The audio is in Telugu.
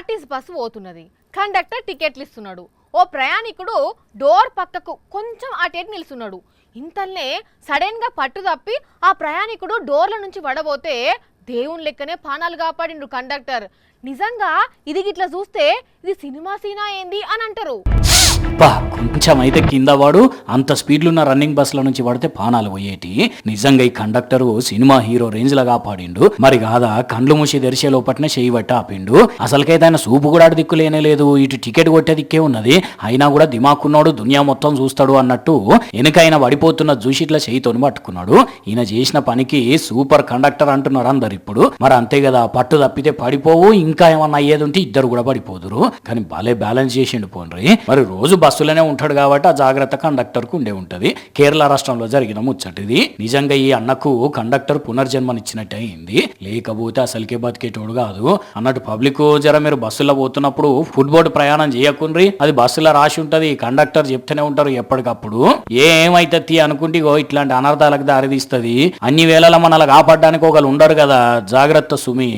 ఆర్టీసీ బస్సు పోతున్నది. కండక్టర్ టికెట్లు ఇస్తున్నాడు. ఓ ప్రయాణికుడు డోర్ పక్కకు కొంచెం అటేట్ నిల్చున్నాడు. ఇంతల్నే సడన్ గా పట్టు తప్పి ఆ ప్రయాణికుడు డోర్ల నుంచి పడబోతే దేవుని లెక్కనే ప్రాణాలు కాపాడిండు కండక్టర్. నిజంగా ఇది గిట్లా చూస్తే ఇది సినిమా సీనా ఏంది అని అంటారు. కొంచెం అయితే కింద వాడు అంత స్పీడ్లో ఉన్న రన్నింగ్ బస్సుల నుంచి పడితే పానాలు పోయేటి. నిజంగా ఈ కండక్టరు సినిమా హీరో రేంజ్ లా కాపాడిండు. మరి కాదా కండ్లు మూసి తెరిచే లోపట్నే చేయి పట్టి ఆపిండు. అసలుకైతే ఆయన సూపు కూడా దిక్కులేనే లేదు. ఇటు టికెట్ కొట్టే దిక్కే ఉన్నది. అయినా కూడా దిమాకున్నాడు, దునియా మొత్తం చూస్తాడు అన్నట్టు వెనకైనా పడిపోతున్న చూసి ఇట్లా చేయితోని పట్టుకున్నాడు. ఈయన చేసిన పనికి సూపర్ కండక్టర్ అంటున్నారు అందరు ఇప్పుడు. మరి అంతే కదా, పట్టు తప్పితే పడిపోవు, ఇంకా ఏమన్నా అయ్యేది ఉంటే ఇద్దరు కూడా పడిపోదురు. కానీ భలే బ్యాలెన్స్ చేసిండు పోన్రి. మరి రోజు బస్సులోనే ఉంటాడు కాబట్టి ఆ జాగ్రత్త కండక్టర్ కు ఉండే ఉంటది. కేరళ రాష్ట్రంలో జరిగిన ముచ్చటిది. నిజంగా ఈ అన్నకు కండక్టర్ పునర్జన్మనిచ్చినట్టు అయింది. లేకపోతే అసలుకే బతికేటోడు కాదు అన్నట్టు. పబ్లిక్ జర మీరు బస్సులో పోతున్నప్పుడు ఫుట్బోర్డ్ ప్రయాణం చేయకుండ్రి. అది బస్సులో రాసి ఉంటది, కండక్టర్ చెప్తూనే ఉంటారు ఎప్పటికప్పుడు. ఏమైతే అనుకుంటే ఇట్లాంటి అనర్థాలకు దారితీస్తుంది. అన్ని వేళలా మనల్ని కాపాడడానికి ఒకళ్ళు ఉండరు కదా. జాగ్రత్త సుమి.